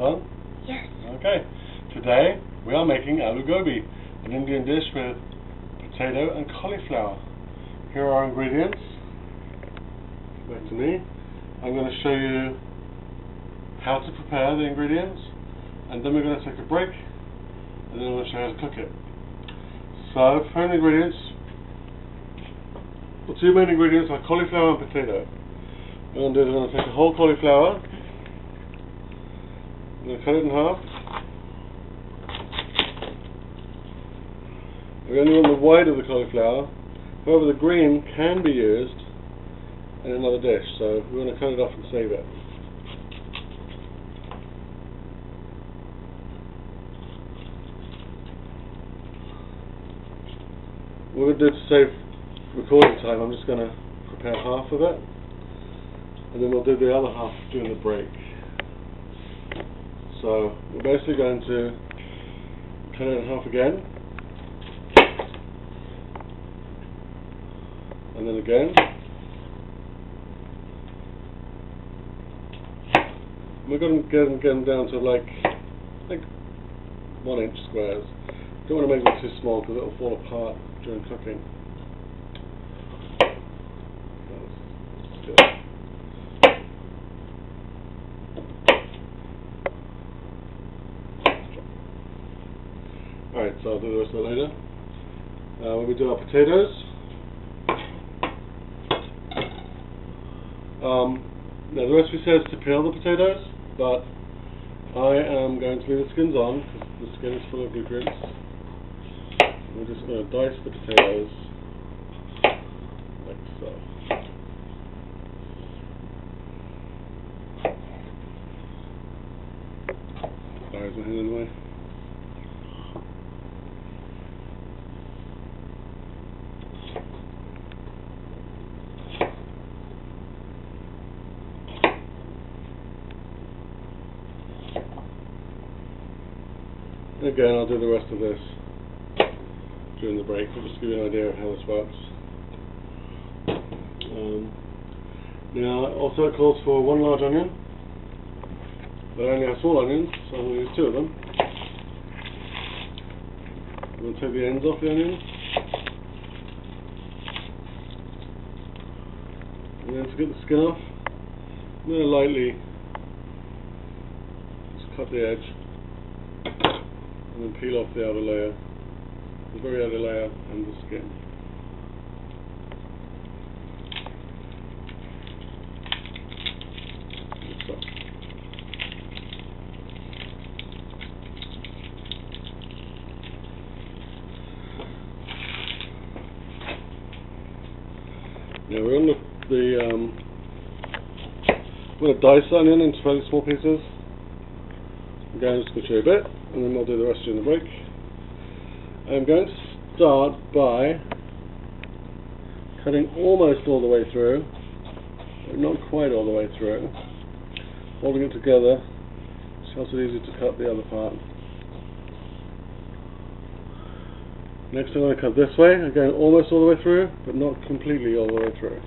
Fun? Yes. Okay. Today we are making Aloo Gobi, an Indian dish with potato and cauliflower. Here are our ingredients. Back to me. I'm going to show you how to prepare the ingredients, and then we're going to take a break, and then I'm going to show you how to cook it. So, for the ingredients, the two main ingredients are cauliflower and potato. What I'm going to do is I'm going to take a whole cauliflower, I'm going to cut it in half. We only want the white of the cauliflower, however the green can be used in another dish, so we're going to cut it off and save it. What we're going to do to save recording time, I'm just going to prepare half of it, and then we'll do the other half during the break. So we're basically going to cut it in half again, and then again. We're going to get them down to like 1 inch squares. Don't want to make them too small because it'll fall apart during cooking. That's good. Alright, so I'll do the rest of it later. When we do our potatoes, now the recipe says to peel the potatoes, but I am going to leave the skins on because the skin is full of nutrients. We're just going to dice the potatoes like so. Sorry, is my hand in the way? Again, I'll do the rest of this during the break, but just to give you an idea of how this works. Now, also it calls for 1 large onion, but I only have small onions, so I'm going to use 2 of them. I'm going to take the ends off the onions, and then to get the skin off, I'm going to lightly just cut the edge, and then peel off the outer layer, the very outer layer, and the skin. Like so. Now we're on I'm going to dice the onion into fairly small pieces. Again, I'm just going to show you a bit, and then we'll do the rest during the break. I'm going to start by cutting almost all the way through, but not quite all the way through, holding it together, so it's easy to cut the other part. Next I'm going to cut this way, again almost all the way through, but not completely all the way through.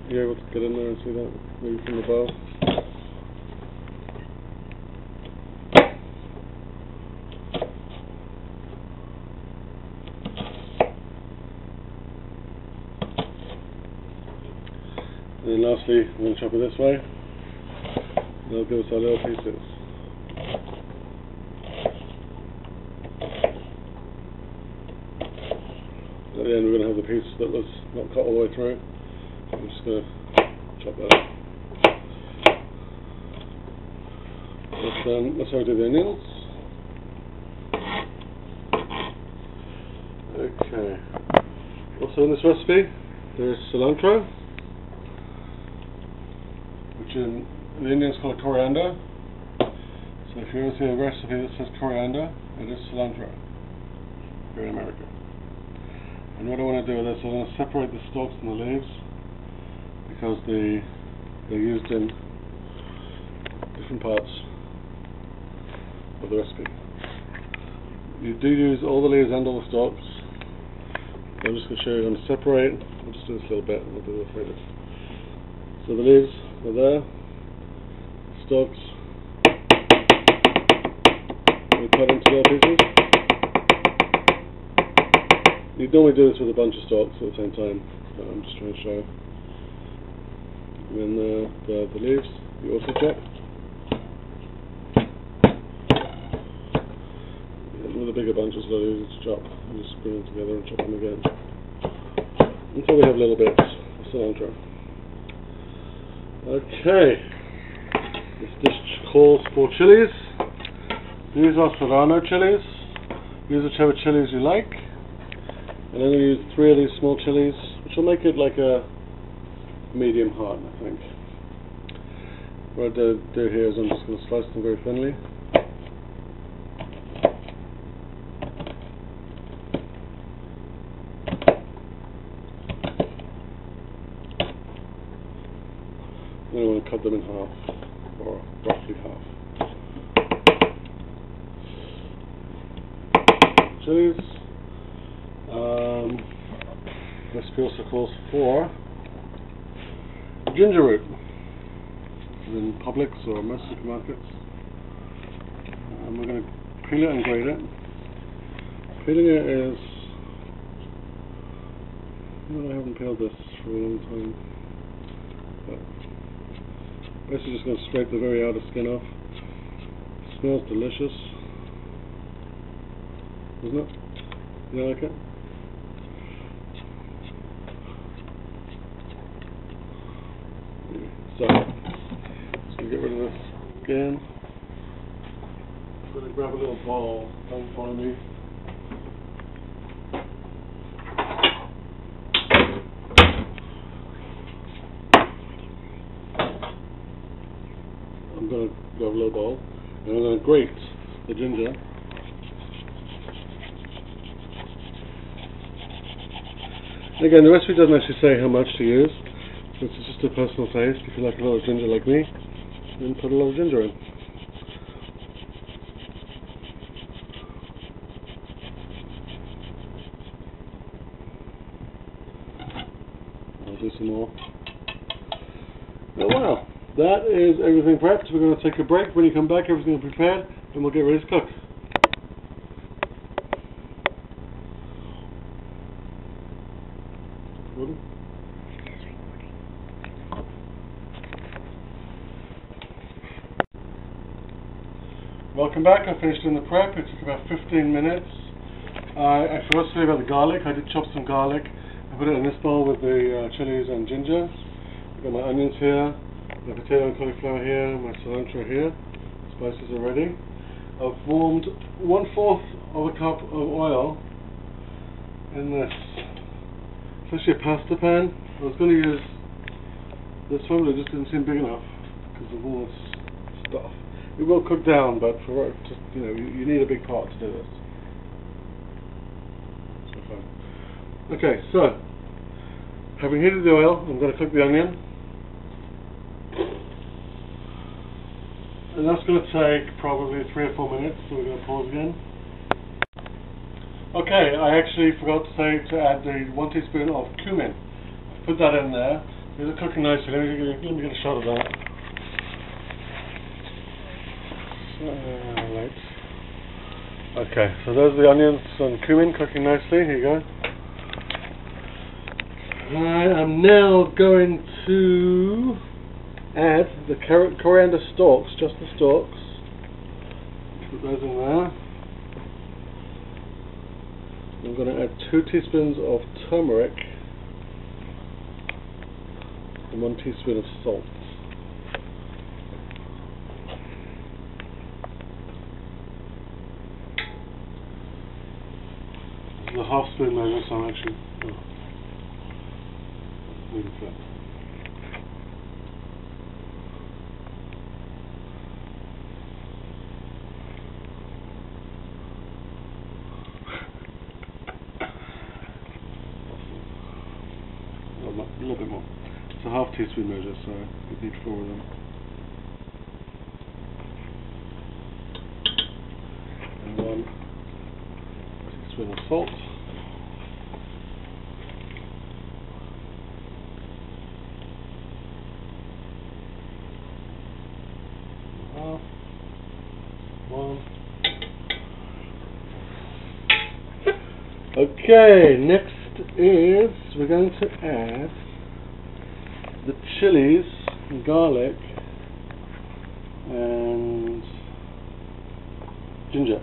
You're able to get in there and see that, maybe from the bow. And then lastly, I'm going to chop it this way, and that'll give us our little pieces. At the end we're going to have the piece that was not cut all the way through. I'm just going to chop that up. That's how we do the onions. Okay. Also in this recipe there is cilantro, which in the Indians call it coriander. So if you ever see a recipe that says coriander, it is cilantro here in America. And what I want to do with this, I want to separate the stalks and the leaves, because they're used in different parts of the recipe. You do use all the leaves and all the stalks. I'm just going to show you how to separate. I'll just do this little bit and we'll do this later. So the leaves So there, stalks. We cut into little pieces. You normally do this with a bunch of stalks at the same time, but I'm just trying to show. And then the leaves, you also chop. And with the bigger bunches, it's a lot easier to chop. You just bring them together and chop them again. Until we have little bits of cilantro. Okay. This dish calls for chilies. These are serrano chilies. Use whichever chilies you like. And I'm going to use 3 of these small chilies, which will make it like a medium hard, I think. What I do here is I'm just going to slice them very thinly. Then I want to cut them in half, or roughly half. Chilies. Recipe also calls for ginger root in Publix or most supermarkets. We're going to peel it and grate it. Peeling it is... I haven't peeled this for a long time. But basically just going to scrape the very outer skin off. It smells delicious. Isn't it? You like it? So, just going to get rid of this skin. I'm going to grab a little bowl. Don't follow me. I'm going to grab a little bowl and I'm going to grate the ginger. Again, the recipe doesn't actually say how much to use. It's just a personal taste. If you like a lot of ginger like me, then put a lot of ginger in. I'll do some more. Oh wow, that is everything prepped. We're going to take a break. When you come back, everything will be prepared, and we'll get ready to cook. Welcome back. I finished doing the prep. It took about 15 minutes. I forgot to tell you about the garlic. I did chop some garlic. I put it in this bowl with the chilies and ginger. I've got my onions here, my potato and cauliflower here, my cilantro here. Spices are ready. I've warmed 1/4 of a cup of oil in this. It's actually a pasta pan. I was going to use this one, but it just didn't seem big enough because of all this stuff. It will cook down, but for just you need a big pot to do this. So fun. Okay, so having heated the oil, I'm going to cook the onion, and that's going to take probably 3 or 4 minutes. So we're going to pause again. Okay, I actually forgot to say to add the 1 teaspoon of cumin. Put that in there. These are cooking nicely. Let me get a shot of that. Right. Okay, so those are the onions and cumin cooking nicely. Here you go. I am now going to add the coriander stalks, just the stalks. Put those in there. I'm going to add 2 teaspoons of turmeric and 1 teaspoon of salt. This is a half spoon measure, so I'm actually maybe flat. A little bit more. It's a half teaspoon measure, so you need 4 of them. And 1 teaspoon of salt. Okay, next is we're going to add the chilies, and garlic, and ginger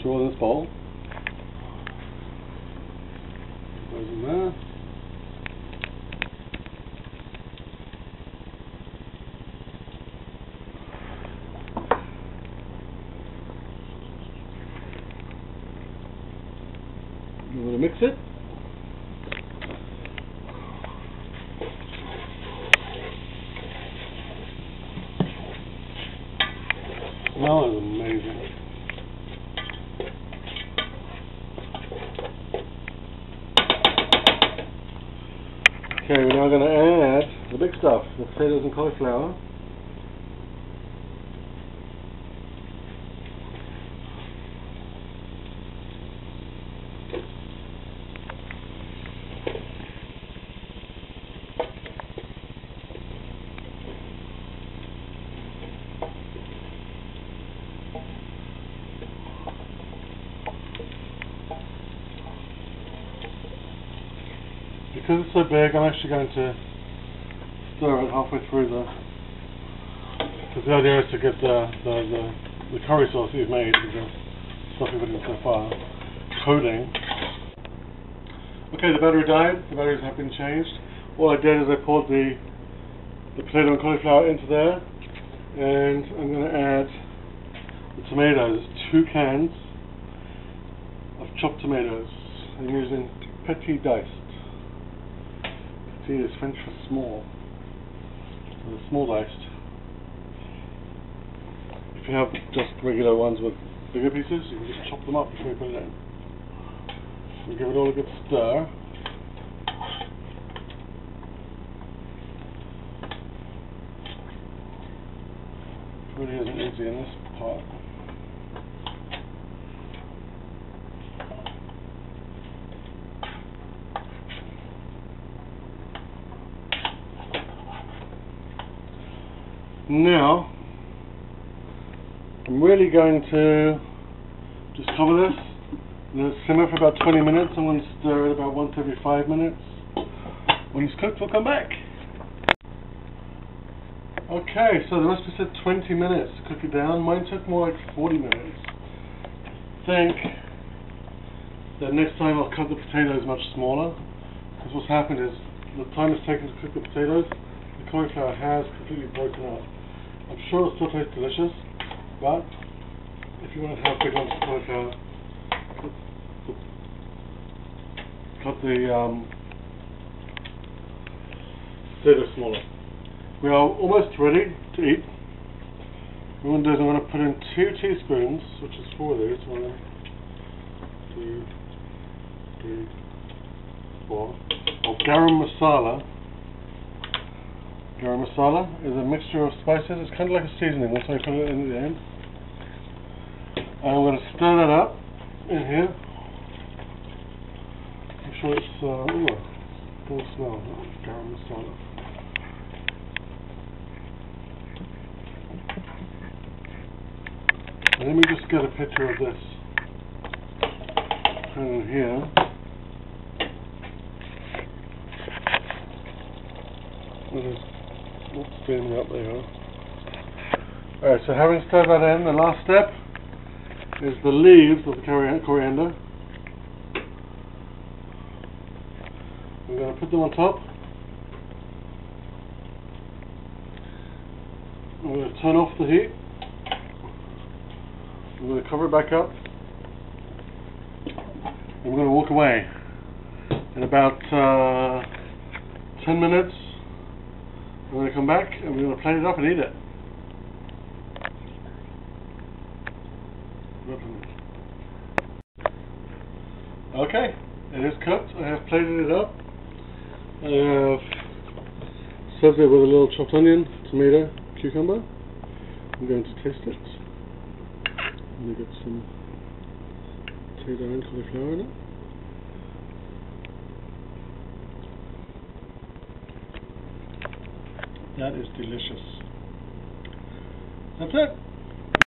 to all in this bowl. Those in there. I'm going to mix it. Smell is amazing. Okay, we're now going to add the big stuff, the potatoes and cauliflower. Because it's so big, I'm actually going to stir it halfway through because the idea is to get the curry sauce that you've made with the stuff you've put in so far coating. Okay, the battery died, the batteries have been changed. All I did is I poured the potato and cauliflower into there, and I'm going to add the tomatoes, 2 cans of chopped tomatoes. I'm using petit diced. Petit is French for small. So small diced. If you have just regular ones with bigger pieces, you can just chop them up before you put it in. We give it all a good stir. It really isn't easy in this part. Now, I'm really going to just cover this and let it simmer for about 20 minutes. I'm going to stir it about once every 5 minutes. When it's cooked, we'll come back. Okay, so the recipe said 20 minutes to cook it down. Mine took more like 40 minutes. I think that next time I'll cut the potatoes much smaller, because what's happened is the time it's taken to cook the potatoes, the cauliflower has completely broken up. I'm sure it'll still taste delicious, but if you want to have big lumps of cauliflower, cut the potatoes smaller. We are almost ready to eat. What I'm going to do is I'm going to put in 2 teaspoons, which is 4 of these, 1, 2, 3, 4, of garam masala. Garam masala is a mixture of spices. It's kind of like a seasoning. That's why I put it in at the end. And I'm going to stir that up in here. Make sure it's good smell. Garam masala. And let me just get a picture of this. Put it in here. Oops, steaming up there. Alright, so having stirred that in, the last step is the leaves of the coriander. I'm going to put them on top. I'm going to turn off the heat. I'm going to cover it back up. And we're going to walk away. In about 10 minutes, I'm going to come back and we're going to plate it up and eat it. Okay, it is cooked. I have plated it up. I have served it with a little chopped onion, tomato, cucumber. I'm going to taste it. I'm going to get some potato and cauliflower in it. That is delicious. That's it.